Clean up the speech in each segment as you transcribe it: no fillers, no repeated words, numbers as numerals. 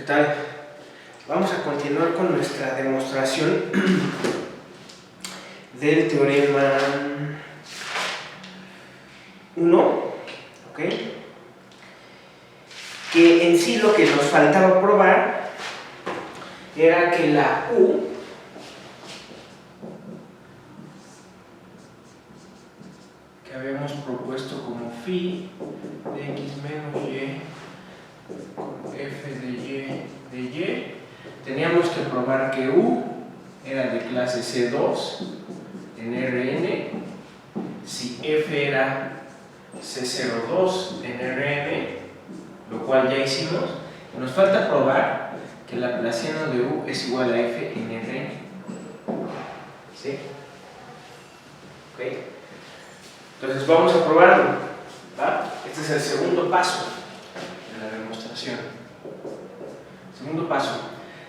¿Qué tal? Vamos a continuar con nuestra demostración del teorema 1, ¿ok? Que en sí lo que nos faltaba probar era que la U que habíamos propuesto como phi de x menos y con f de y, teníamos que probar que U era de clase C2 en Rn, si f era C02 en Rn, lo cual ya hicimos. Nos falta probar que el laplaciano de U es igual a f en Rn. ¿Sí? ¿Ok? Entonces vamos a probarlo, ¿va? Este es el segundo paso de la demostración. Segundo paso.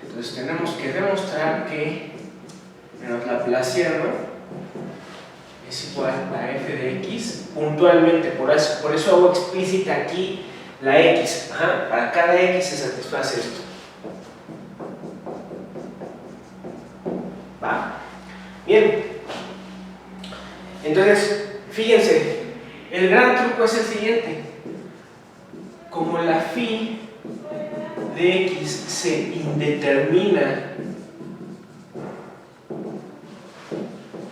Entonces tenemos que demostrar que el laplaciano es igual a f de x puntualmente. Por eso hago explícita aquí la x. Para cada x se satisface esto. ¿Va? Bien. Entonces, fíjense, el gran truco es el siguiente. Como la phi de x se indetermina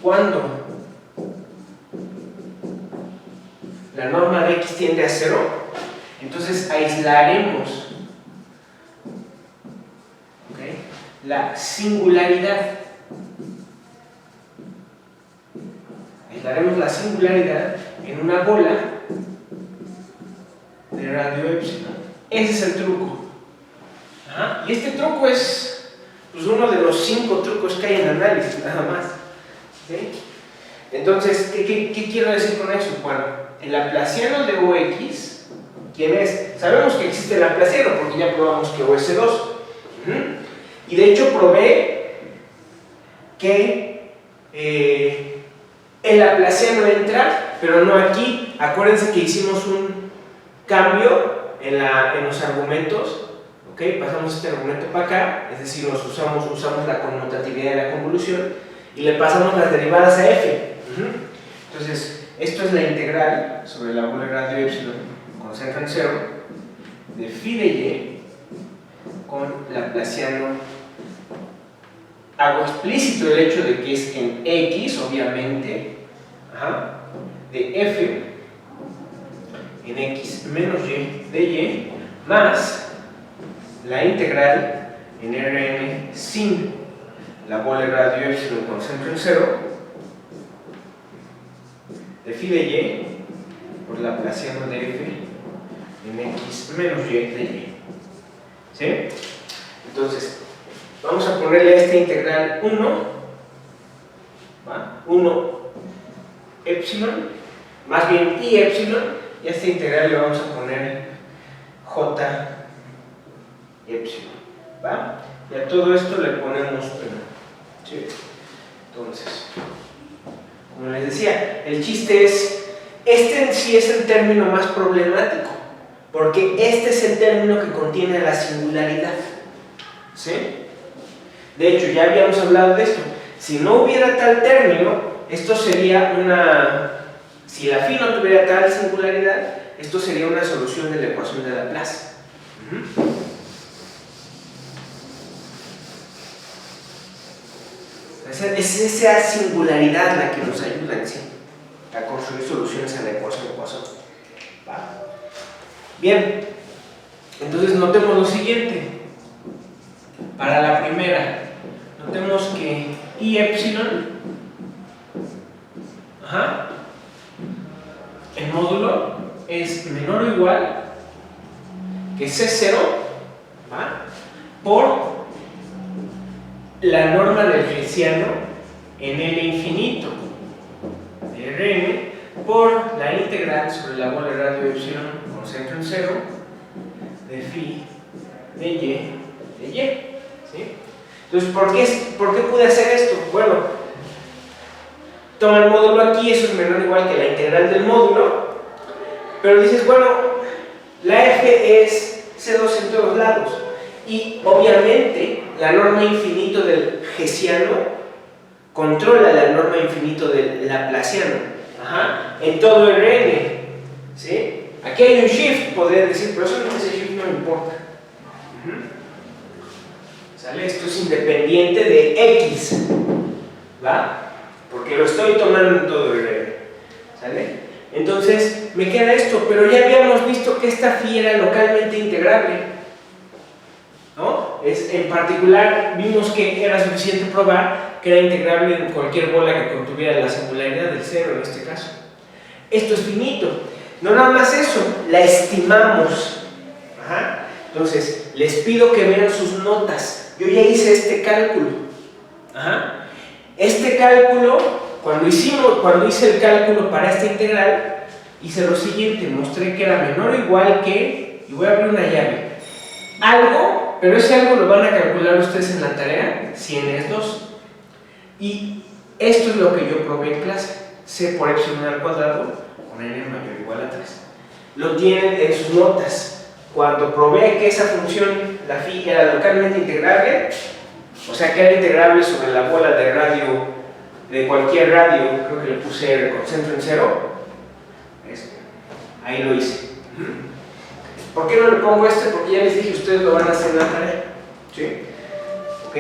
cuando la norma de x tiende a 0, entonces aislaremos, ¿okay?, la singularidad. Aislaremos la singularidad en una bola de radio epsilon. Ese es el truco. Y este truco es pues, uno de los 5 trucos que hay en análisis, nada más. ¿Sí? Entonces, ¿qué quiero decir con eso? Bueno, el laplaciano de Ux, ¿quién es? Sabemos que existe el laplaciano porque ya probamos que U es C2. Y de hecho probé que el laplaciano entra, pero no aquí. Acuérdense que hicimos un cambio en los argumentos. ¿Okay? Pasamos este argumento para acá, es decir, usamos la conmutatividad de la convolución y le pasamos las derivadas a f. Entonces, esto es la integral sobre la bola de radio epsilon con centro en 0 de phi de y con laplaciano. Hago explícito el hecho de que es en x, obviamente, de f en x menos y de y más la integral en Rn sin la bola de radio epsilon con centro en 0 de phi de y por laplaciano de f en x menos y de y. ¿Sí? Entonces, vamos a ponerle a esta integral 1, ¿va? 1 epsilon, más bien i epsilon, y a esta integral le vamos a poner j epsilon, ¿va? Y a todo esto le ponemos 1. ¿Sí? Entonces, como les decía, el chiste es, este en sí es el término más problemático, porque este es el término que contiene la singularidad. ¿Sí? De hecho, ya habíamos hablado de esto. Si no hubiera tal término, esto sería una... Si la phi no tuviera tal singularidad, esto sería una solución de la ecuación de Laplace. Es esa singularidad la que nos ayuda en sí a construir soluciones a la ecuación de Poisson. Bien, entonces notemos lo siguiente. Para la primera, notemos que I epsilon, el módulo es menor o igual que C0, por la norma del hessiano en L infinito de Rn por la integral sobre la bola de radio epsilon con centro en 0 de phi de y de y. ¿Sí? Entonces, ¿por qué pude hacer esto? Bueno, toma el módulo aquí, eso es menor o igual que la integral del módulo, pero dices, bueno, la f es C2 en todos lados. Y obviamente la norma infinito del hessiano controla la norma infinito del laplaciano. Ajá. En todo Rn. ¿Sí? Aquí hay un shift, podría decir, pero ese shift no importa. ¿Sale? Esto es independiente de X. ¿Va? Porque lo estoy tomando en todo Rn. ¿Sale? Entonces me queda esto, pero ya habíamos visto que esta phi era localmente integrable, ¿no? En particular vimos que era suficiente probar que era integrable en cualquier bola que contuviera la singularidad del cero en este caso. Esto es finito. No nada más eso, la estimamos. Ajá. Entonces les pido que vean sus notas. Yo ya hice este cálculo. Ajá. Este cálculo, cuando hice el cálculo para esta integral, hice lo siguiente, mostré que era menor o igual que, y voy a abrir una llave, algo, pero ese algo lo van a calcular ustedes en la tarea, 100 es 2. Y esto es lo que yo probé en clase, c por epsilon al cuadrado con n mayor o igual a 3. Lo tienen en sus notas. Cuando probé que esa función, la phi, era localmente integrable, o sea que era integrable sobre la bola de radio, de cualquier radio, creo que le puse con centro en 0, ahí lo hice. ¿Por qué no le pongo este? Porque ya les dije, ustedes lo van a hacer en la tarea. ¿Sí? ¿Ok?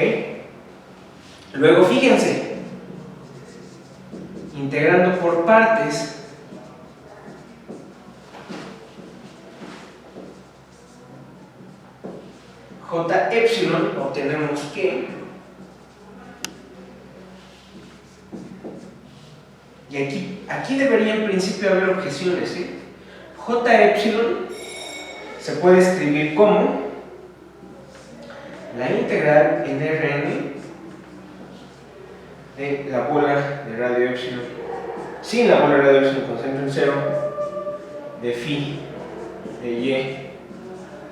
Luego fíjense, integrando por partes, J epsilon, obtenemos que, y aquí debería en principio haber objeciones, ¿sí? J epsilon se puede escribir como la integral en Rn de la bola de radio epsilon, sin la bola de radio epsilon con centro en 0, de phi de y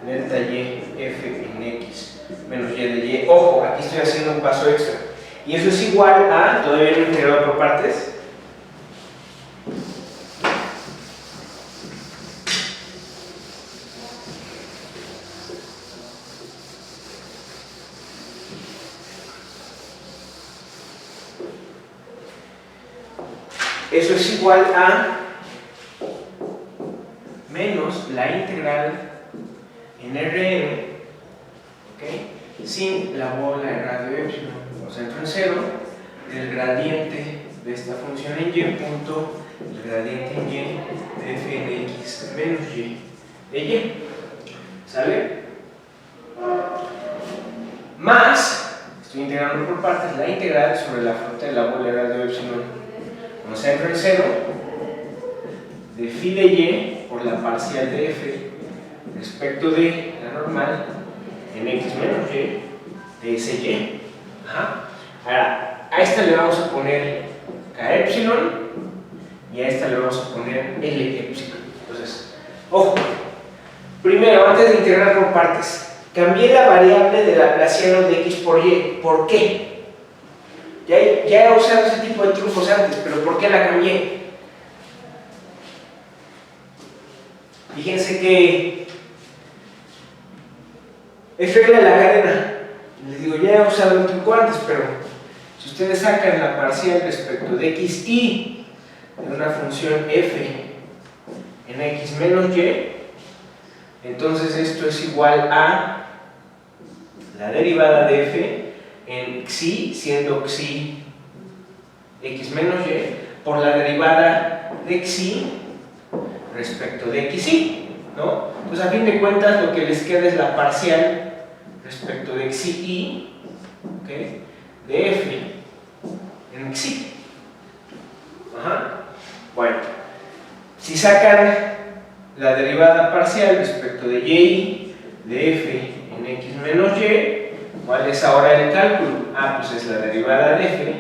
delta y f en x menos y de y. Ojo, aquí estoy haciendo un paso extra. Y eso es igual a, todavía no integrado por partes, eso es igual a menos la integral en Rn, ¿okay? Sin la bola de radio epsilon o centro en 0 del gradiente de esta función en y punto el gradiente en y de f en x menos y de y. ¿Sale? Más, estoy integrando por partes, la integral sobre la flota de la bola de radio epsilon con centro en 0 de phi de y por la parcial de f respecto de la normal en x menos y de ese y. Ajá. Ahora, a esta le vamos a poner k epsilon y a esta le vamos a poner l epsilon. Entonces, ojo, primero, antes de integrar por partes, cambié la variable de laplaciano de x por y. ¿Por qué? Ya he usado ese tipo de trucos antes, pero ¿por qué la cambié? Fíjense que es regla de la cadena. Les digo, ya he usado el truco antes, pero si ustedes sacan la parcial respecto de x y de una función f en x menos y, entonces esto es igual a la derivada de f en xi, siendo xi x menos y, por la derivada de xi respecto de xi, ¿no? Pues a fin de cuentas lo que les queda es la parcial respecto de xi, ¿okay? De f en xi. Ajá. Bueno, si sacan la derivada parcial respecto de y de f en x menos y, ¿cuál es ahora el cálculo? Ah, pues es la derivada de f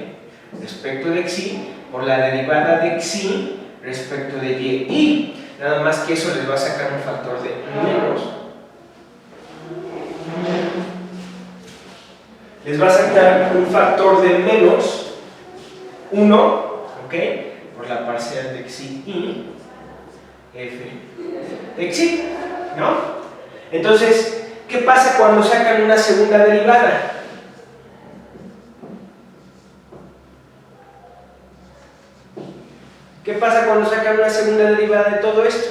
respecto de xi por la derivada de xi respecto de y. Nada más que eso les va a sacar un factor de menos. Les va a sacar un factor de menos 1, ¿ok? Por la parcial de xi f de xi, ¿no? Entonces, ¿Qué pasa cuando sacan una segunda derivada? ¿Qué pasa cuando sacan una segunda derivada de todo esto?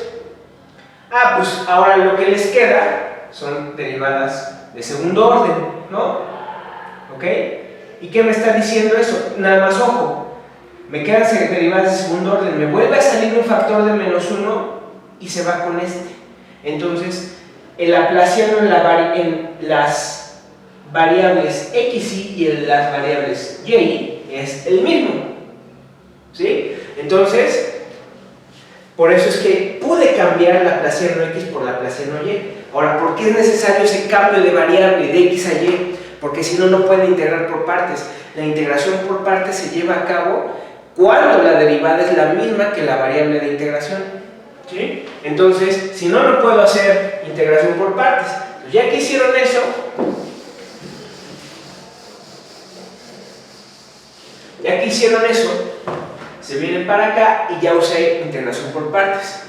Ah, pues ahora lo que les queda son derivadas de segundo orden, ¿no? ¿Ok? ¿Y qué me está diciendo eso? Nada más ojo, me quedan derivadas de segundo orden, me vuelve a salir un factor de -1 y se va con este. Entonces, el laplaciano en las variables xy y en las variables y es el mismo, ¿sí? Entonces, por eso es que pude cambiar laplaciano x por laplaciano y. Ahora, ¿por qué es necesario ese cambio de variable de x a y? Porque si no, no puede integrar por partes. La integración por partes se lleva a cabo cuando la derivada es la misma que la variable de integración, ¿sí? Entonces, si no, no puedo hacer integración por partes. Pues ya que hicieron eso, se vienen para acá y ya usé integración por partes,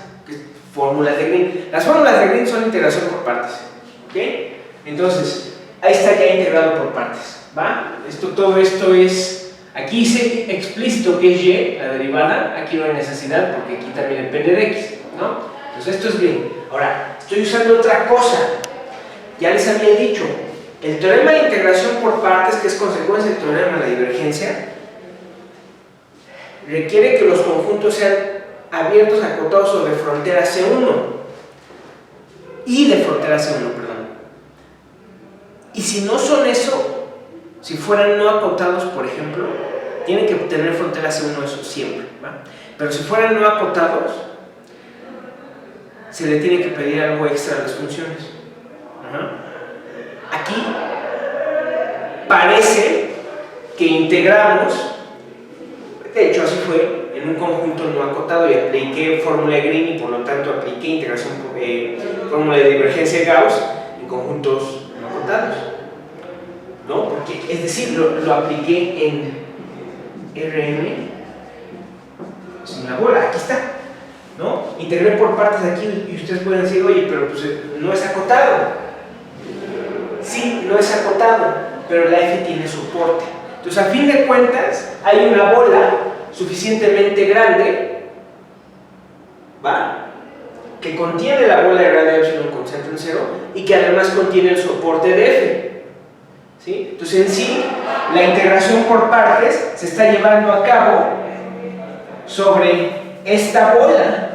fórmulas de Green. Las fórmulas de Green son integración por partes, ¿ok? Entonces, ahí está ya integrado por partes, ¿va? Todo esto es, aquí hice explícito que es y, la derivada, aquí no hay necesidad porque aquí también depende de x, ¿no? Entonces esto es Green. Ahora, estoy usando otra cosa, ya les había dicho, el teorema de integración por partes, que es consecuencia del teorema de la divergencia, requiere que los conjuntos sean abiertos, acotados o de frontera C1 y de frontera C1, perdón. Y si no son eso, si fueran no acotados, por ejemplo, tienen que tener frontera C1 eso siempre, ¿va? Pero si fueran no acotados, se le tiene que pedir algo extra a las funciones. Aquí parece que integramos. De hecho, así fue, en un conjunto no acotado y apliqué fórmula de Green y por lo tanto apliqué integración fórmula de divergencia de Gauss en conjuntos no acotados, ¿no? Porque, es decir, lo apliqué en Rn sin la bola, aquí está, ¿no? Integré por partes aquí y ustedes pueden decir, oye, pero pues no es acotado. Sí, no es acotado, pero la f tiene soporte. Entonces, a fin de cuentas, hay una bola suficientemente grande, ¿va?, que contiene la bola de radio epsilon con centro en cero y que además contiene el soporte de f, ¿sí? Entonces, en sí, la integración por partes se está llevando a cabo sobre esta bola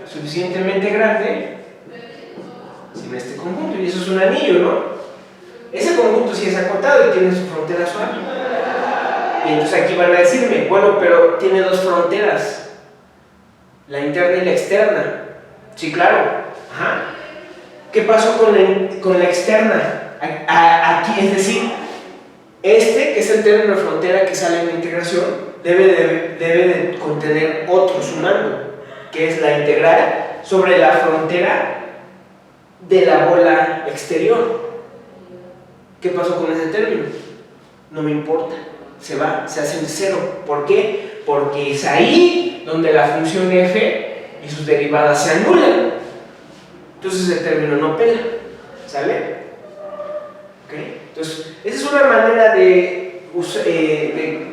suficientemente grande sin este conjunto, y eso es un anillo, ¿no? Ese conjunto sí es acotado y tiene su frontera suave. Y entonces aquí van a decirme, bueno, pero tiene dos fronteras, la interna y la externa. Sí, claro. Ajá. ¿Qué pasó con la externa? Aquí, es decir, que es el término de frontera que sale en la integración, debe de contener otro sumando, que es la integral sobre la frontera de la bola exterior. ¿Qué pasó con ese término? No me importa, se hace en cero. ¿Por qué? Porque es ahí donde la función f y sus derivadas se anulan. Entonces el término no pela, ¿sale? ¿Okay? Entonces, esa es una manera de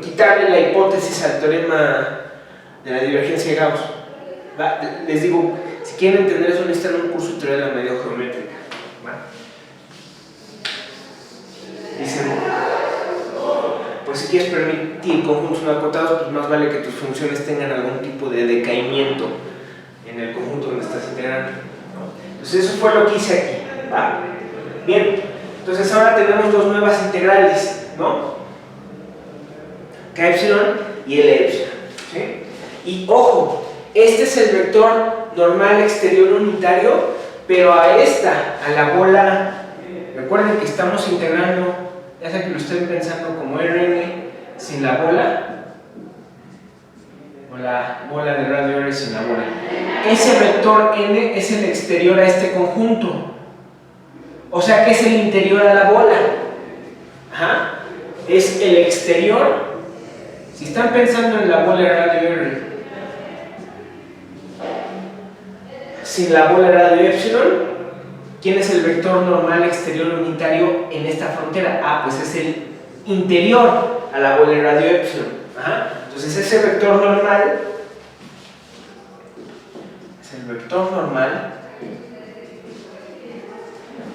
quitarle la hipótesis al teorema de la divergencia de Gauss. ¿Va? Les digo, si quieren entender eso, necesitan un curso de teoría de la medida geométrica. ¿Va? Dicen, pues si quieres permitir conjuntos no acotados, pues más vale que tus funciones tengan algún tipo de decaimiento en el conjunto donde estás integrando, ¿no? Entonces eso fue lo que hice aquí, ¿va? Bien, entonces ahora tenemos dos nuevas integrales, ¿no? K epsilon y L epsilon, ¿sí? Y ojo, este es el vector normal exterior unitario, pero a la bola, recuerden que estamos integrando, ya sea que lo estén pensando como Rn sin la bola, o la bola de radio R sin la bola. Ese vector n es el exterior a este conjunto, o sea que es el interior a la bola. Ajá. Es el exterior. Si están pensando en la bola de radio R sin la bola de radio epsilon, ¿Quién es el vector normal exterior unitario en esta frontera? Ah, pues es el interior a la bola de radio epsilon. Ajá. Entonces ese vector normal es el vector normal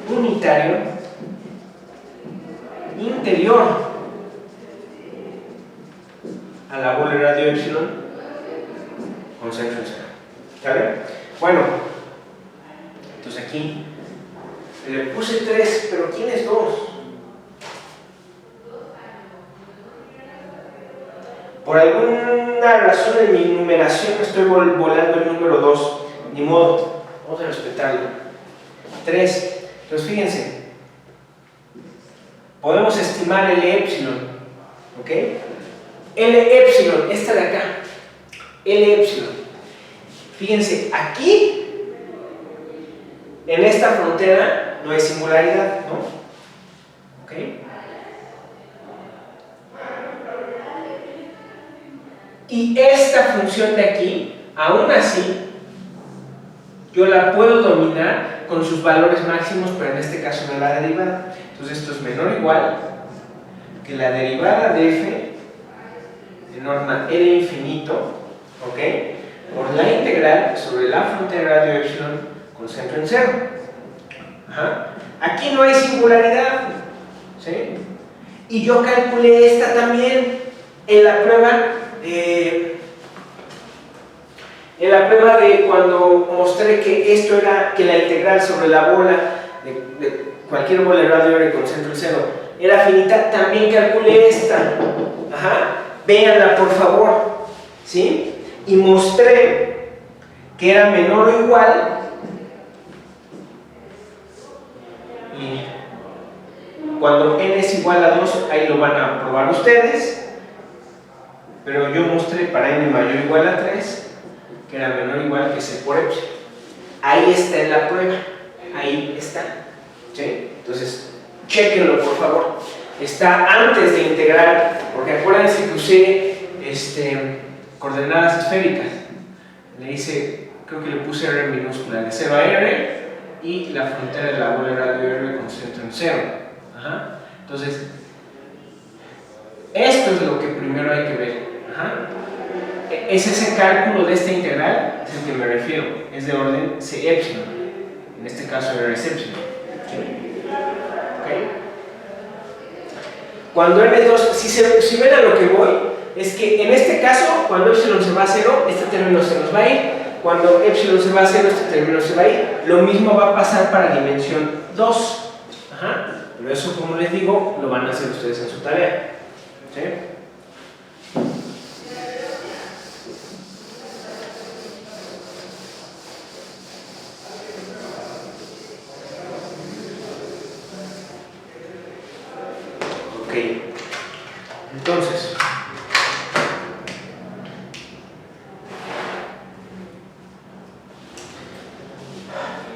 unitario interior a la bola de radio epsilon con centro en cero. ¿Sale? Bueno, entonces aquí le puse 3, pero ¿quién es 2? Por alguna razón en mi numeración estoy volando el número 2. Ni modo, vamos a respetarlo. 3. Entonces fíjense, podemos estimar L epsilon, ¿ok? L epsilon, esta de acá, L epsilon. Fíjense, aquí, en esta frontera, no hay singularidad, ¿no? ¿Ok? Y esta función de aquí, aún así, yo la puedo dominar con sus valores máximos, pero en este caso no la derivada. Entonces esto es menor o igual que la derivada de f de norma L infinito, ¿ok? Por la integral sobre la frontera radio epsilon con centro en 0. Ajá. Aquí no hay singularidad, ¿sí? Y yo calculé esta también en la prueba de cuando mostré que esto era, que la integral sobre la bola de cualquier bola de radio R con centro en 0 era finita, también calculé esta. Ajá. Véanla por favor, ¿sí? Y mostré que era menor o igual, y cuando n es igual a 2, ahí lo van a probar ustedes, pero yo mostré para n mayor o igual a 3 que era menor o igual que c por epsilon. Ahí está en la prueba, ahí está, ¿sí? Entonces, chéquenlo por favor. Está antes de integrar, porque acuérdense que usé coordenadas esféricas. Le hice, creo que le puse R minúscula, de 0 a R, y la frontera de la bola de radio R con centro en 0. Ajá. Entonces, esto es lo que primero hay que ver. Ajá. Es ese cálculo de esta integral, es el que me refiero, es de orden C epsilon, en este caso R es epsilon. ¿Sí? ¿Okay? Cuando R es 2, si ven a lo que voy, es que en este caso, cuando epsilon se va a 0, este término se nos va a ir. Cuando epsilon se va a 0, este término se va a ir. Lo mismo va a pasar para dimensión 2. Ajá. Pero eso, como les digo, lo van a hacer ustedes en su tarea. ¿Sí? Ok. Entonces,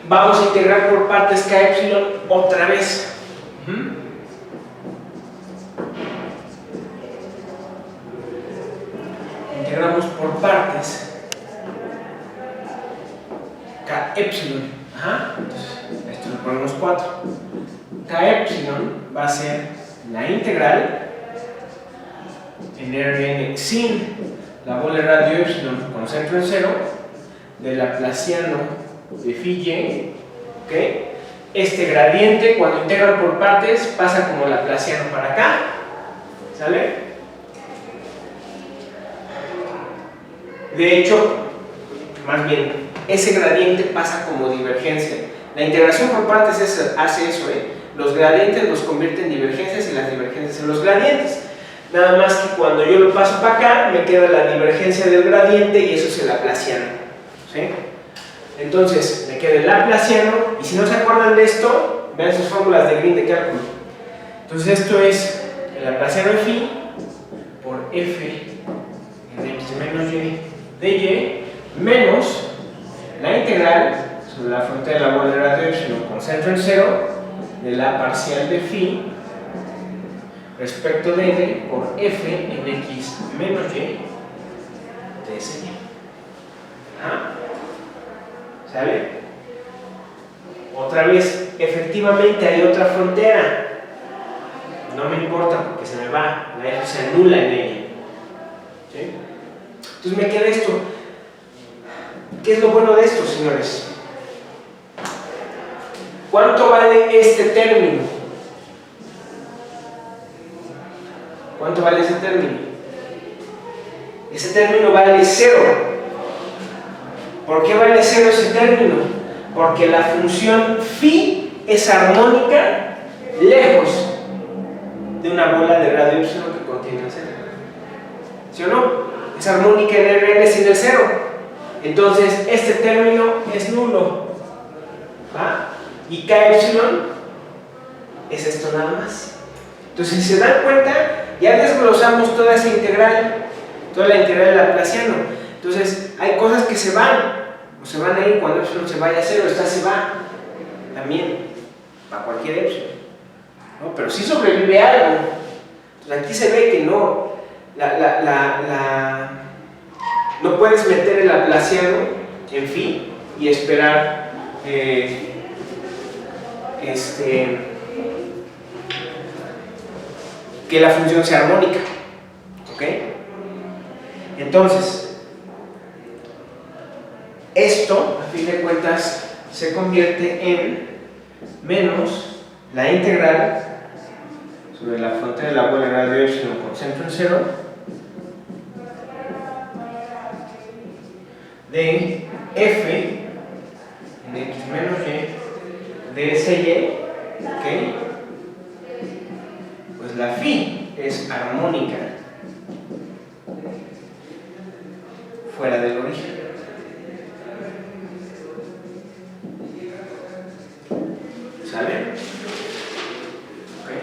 vamos a integrar por partes k epsilon otra vez. Integramos por partes k epsilon. Ajá. Entonces, esto lo ponemos 4. K epsilon va a ser la integral en Rn sin la bola de radio epsilon con centro en 0 del laplaciano de phi y, ¿ok? Este gradiente, cuando integran por partes, pasa como laplaciano para acá, ¿sale? De hecho, más bien, ese gradiente pasa como divergencia. La integración por partes hace eso, ¿eh? Los gradientes los convierte en divergencias y las divergencias en los gradientes. Nada más que cuando yo lo paso para acá, me queda la divergencia del gradiente y eso es el laplaciano, ¿sí? Entonces, me queda el laplaciano, y si no se acuerdan de esto, vean sus fórmulas de Green de cálculo. Entonces, esto es el laplaciano de phi por f en x menos y de y menos la integral sobre la frontera de la bola de radio epsilon con centro en 0 de la parcial de phi respecto de n por f en x menos y de ese y. ¿Sale? Otra vez, efectivamente hay otra frontera. No me importa porque se me va, la f se anula en ella. ¿Sí? Entonces me queda esto. ¿Qué es lo bueno de esto, señores? ¿Cuánto vale este término? ¿Cuánto vale ese término? Ese término vale 0. ¿Por qué vale 0 ese término? Porque la función phi es armónica lejos de una bola de radio epsilon que contiene el 0. ¿Sí o no? Es armónica en Rn sin el 0. Entonces, este término es nulo. ¿Va? Y K epsilon es esto nada más. Entonces, si se dan cuenta, ya desglosamos toda esa integral, toda la integral de Laplaciano. Entonces, hay cosas que se van, o se van a ir cuando epsilon se vaya a 0. Esta se va también, para cualquier epsilon, ¿no? Pero sí sobrevive algo. Entonces, aquí se ve que no, no puedes meter el Laplaciano en phi y esperar que la función sea armónica. ¿Ok? Entonces, esto, a fin de cuentas, se convierte en menos la integral sobre la frontera de la bola de radio epsilon con centro en 0 de f en x menos y de sy. ¿Ok? Pues la phi es armónica fuera del origen. ¿Sale? Okay.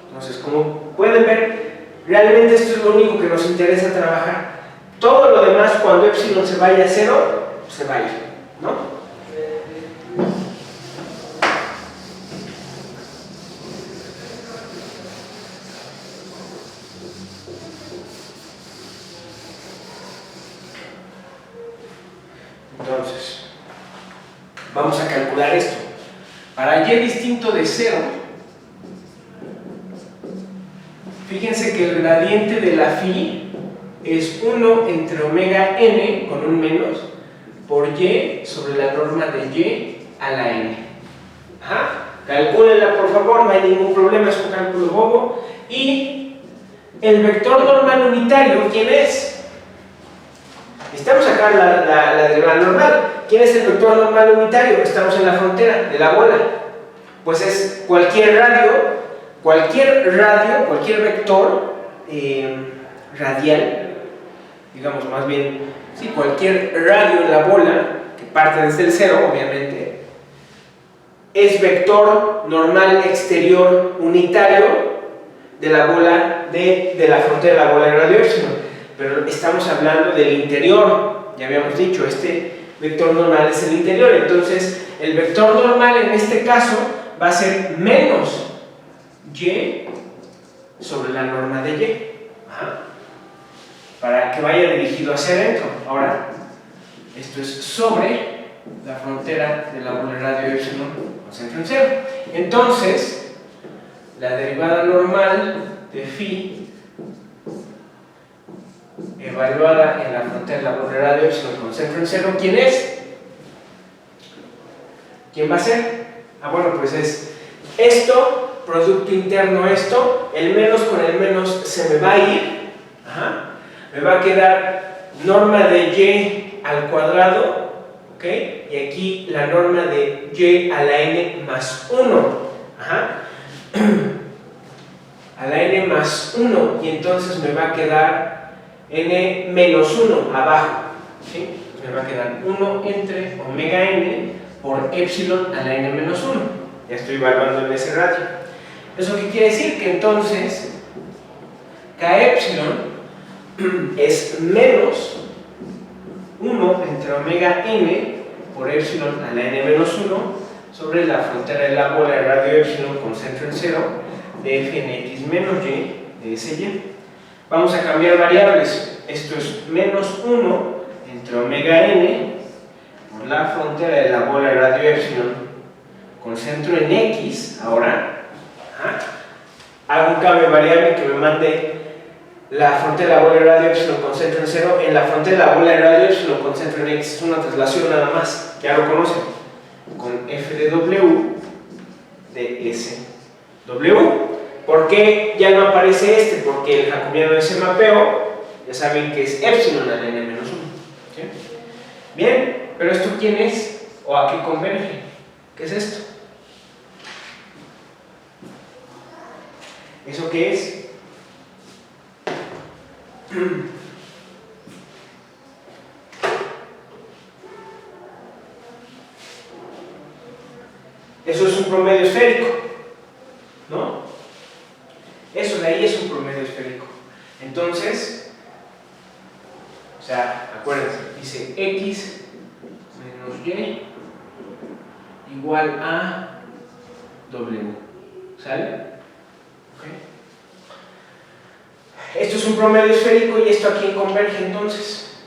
Entonces, como pueden ver, realmente esto es lo único que nos interesa trabajar. Todo lo demás, cuando epsilon se vaya a 0, se va a ir, ¿no? Entonces, vamos a calcular esto. Para y distinto de 0, fíjense que el gradiente de la phi es 1 entre omega n con un menos por y sobre la norma de y a la n. Ajá. Calcúlenla por favor, no hay ningún problema, es un cálculo bobo. Y el vector normal unitario, ¿quién es? Necesitamos sacar la derivada normal. ¿Quién es el vector normal unitario? Estamos en la frontera de la bola. Pues es cualquier radio, cualquier vector radial, digamos más bien, sí, cualquier radio en la bola, que parte desde el 0, obviamente, es vector normal exterior unitario de la bola, de la frontera de la bola de radio epsilon. Pero estamos hablando del interior, ya habíamos dicho, este vector normal es el interior. Entonces, el vector normal en este caso va a ser menos y sobre la norma de y. Ajá. Para que vaya dirigido hacia adentro. Ahora, esto es sobre la frontera de la bola de radio epsilon con centro en 0. Entonces, la derivada normal de phi evaluada en la frontera de la bola de radio epsilon con centro en 0, ¿quién es? ¿Quién va a ser? Ah, bueno, pues es esto, producto interno esto, el menos con el menos se me va a ir. Ajá. Me va a quedar norma de y al cuadrado, ¿ok? Y aquí la norma de y a la n más 1. Ajá. A la n más 1, y entonces me va a quedar n menos 1 abajo, ¿sí? Pues me va a quedar 1 entre omega n por epsilon a la n menos 1. Ya estoy evaluando en ese radio. ¿Eso qué quiere decir? Que entonces K epsilon es menos 1 entre omega n por epsilon a la n menos 1 sobre la frontera de la bola de radio epsilon con centro en 0 de f en x menos y de sy. Vamos a cambiar variables. Esto es menos 1 entre omega n por la frontera de la bola de radio epsilon con centro en X, ahora, hago un cambio variable que me mande la frontera de la bola de radio epsilon con centro en 0 en la frontera de la bola de radio epsilon con centro en X. Es una traslación nada más, ya lo conocen, con f de W de S W. ¿Por qué ya no aparece este? Porque el jacobiano de ese mapeo, ya saben que es epsilon al n-1. ¿Sí? Bien, pero ¿esto quién es? ¿O a qué converge? ¿Qué es esto? ¿Eso qué es? Eso es un promedio esférico, ¿no? Eso de ahí es un promedio esférico. Entonces, o sea, acuérdense, dice X menos Y igual a W. ¿Sale? ¿Okay? Esto es un promedio esférico y esto aquí converge entonces.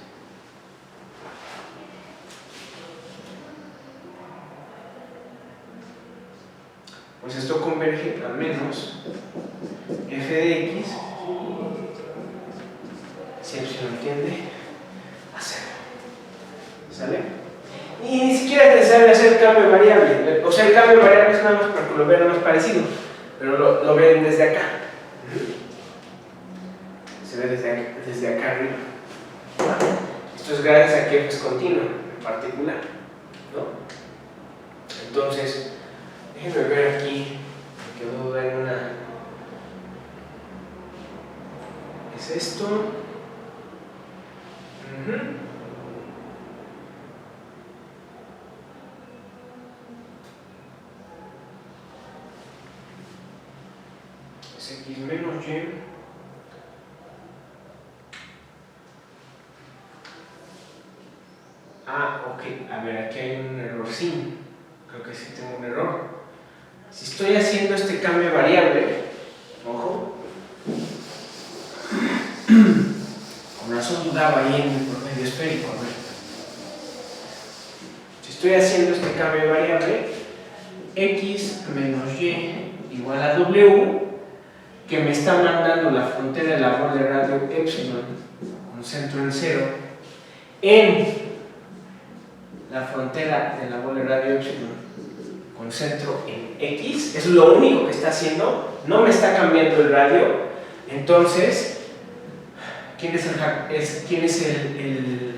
Pues esto converge a menos f de x, si epsilon tiende a 0. ¿Sale? Y ni siquiera es necesario hacer el cambio de variable. O sea, el cambio de variable es nada más para que lo vean más parecido, pero lo ven desde acá. Se ve desde acá arriba. Esto es gracias a que f es continuo en particular, ¿no? Entonces, déjenme ver aquí, me quedó duda en una. ¿Es esto? Es x menos y. Ok, a ver, aquí hay un error, sí. Creo que sí tengo un error. Si estoy haciendo este cambio de variable, ojo, con razón dudaba ahí en el promedio esférico, a ver. Si estoy haciendo este cambio de variable, x menos y igual a w, que me está mandando la frontera de la bola de radio epsilon con centro en 0 en la frontera de la bola de radio epsilon con centro en X, es lo único que está haciendo, no me está cambiando el radio. Entonces, ¿quién es el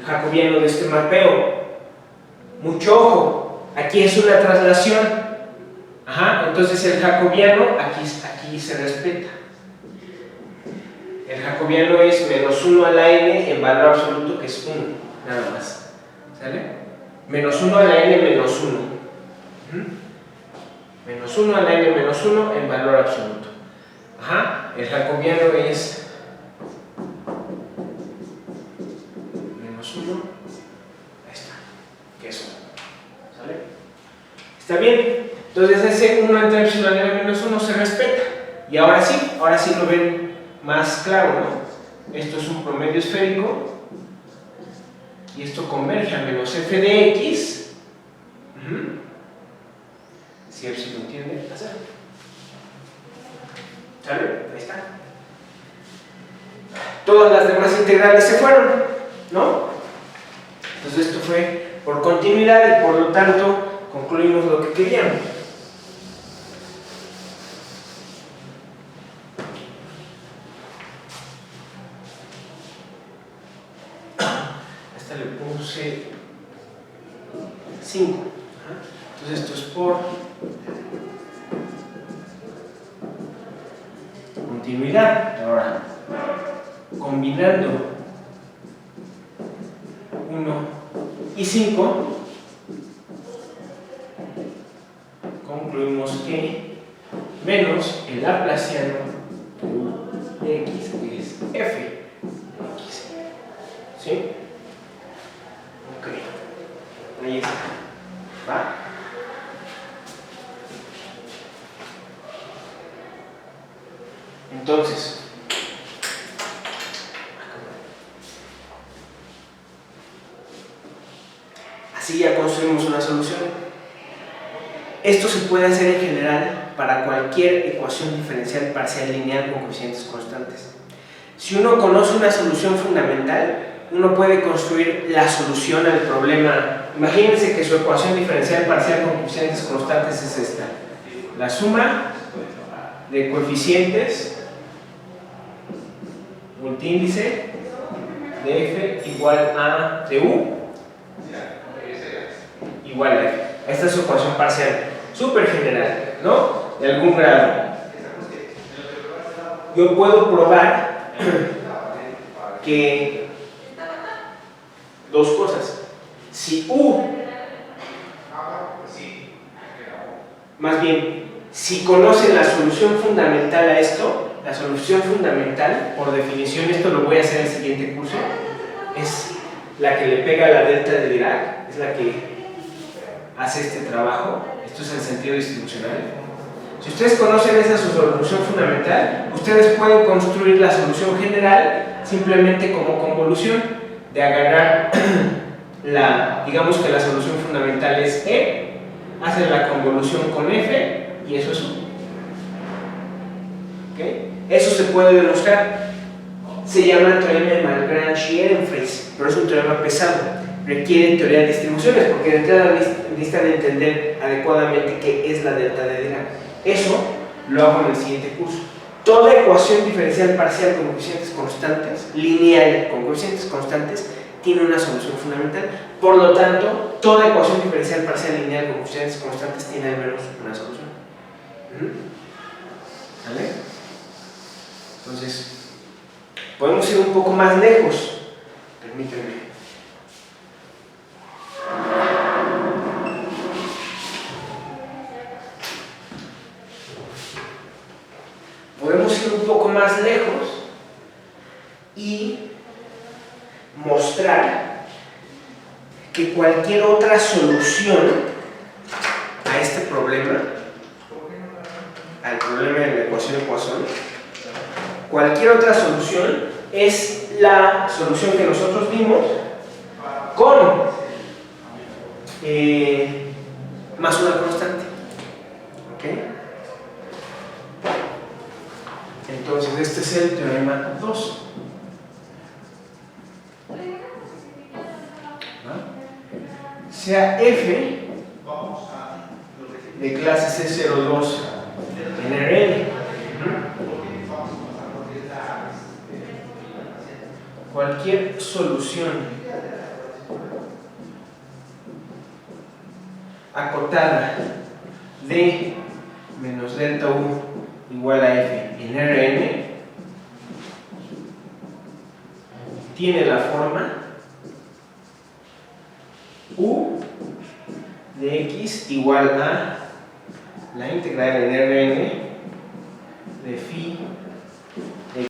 jacobiano de este mapeo? Mucho ojo, aquí es una traslación. Entonces el jacobiano aquí se respeta. El jacobiano es menos 1 a la n en valor absoluto, que es 1, nada más. ¿Sale? Menos 1 a la n menos 1. Menos 1 a la n menos 1 en valor absoluto. El jacobiano es menos 1. Ahí está. Que es 1. ¿Sale? ¿Está bien? Entonces ese 1 entre epsilon n menos 1 se respeta. Y ahora sí lo ven más claro, ¿no? Esto es un promedio esférico y esto converge a menos f de x, si epsilon tiende a 0. ¿Sale? Ahí está. Todas las demás integrales se fueron, ¿no? Entonces esto fue por continuidad y por lo tanto concluimos lo que queríamos. Le puse 5. Entonces esto es por continuidad. Ahora, combinando 1 y 5, concluimos que menos el laplaciano de x es f de x. ¿Sí? Ok, ahí está. ¿Va? Entonces, así Así ya construimos una solución. Esto se puede hacer en general para cualquier ecuación diferencial parcial lineal con coeficientes constantes. Si uno conoce una solución fundamental, uno puede construir la solución al problema. Imagínense que su ecuación diferencial parcial con coeficientes constantes es esta: la suma de coeficientes multiíndice de f igual a de u igual a f. Esta es su ecuación parcial, súper general, ¿no? De algún grado. Yo puedo probar que dos cosas. Si u, más bien, si conocen la solución fundamental a esto, la solución fundamental, por definición, esto lo voy a hacer en el siguiente curso, es la que le pega a la delta de Dirac, es la que hace este trabajo. Esto es el sentido distribucional. Si ustedes conocen esa solución fundamental, ustedes pueden construir la solución general simplemente como convolución, de agarrar digamos que la solución fundamental es E, hacen la convolución con F y eso es U. ¿Okay? Eso se puede demostrar. Se llama teorema de Malgrange y Ehrenfreis, pero es un teorema pesado. Requiere teoría de distribuciones porque de entrada necesitan entender adecuadamente qué es la delta de Dirac. Eso lo hago en el siguiente curso. Toda ecuación diferencial parcial con coeficientes constantes, lineal con coeficientes constantes, tiene una solución fundamental. Por lo tanto, toda ecuación diferencial parcial lineal con coeficientes constantes tiene al menos una solución. ¿Vale? Entonces, podemos ir un poco más lejos. Permítanme. Podemos ir un poco más lejos y mostrar que cualquier otra solución a este problema, al problema de la ecuación de Poisson, cualquier otra solución es la solución que nosotros vimos con más una constante. ¿Okay? Entonces este es el teorema 2. Sea f de clase C02 en Rn, cualquier solución acotada de menos delta u igual a f en Rn tiene la forma u de x igual a la integral en Rn de phi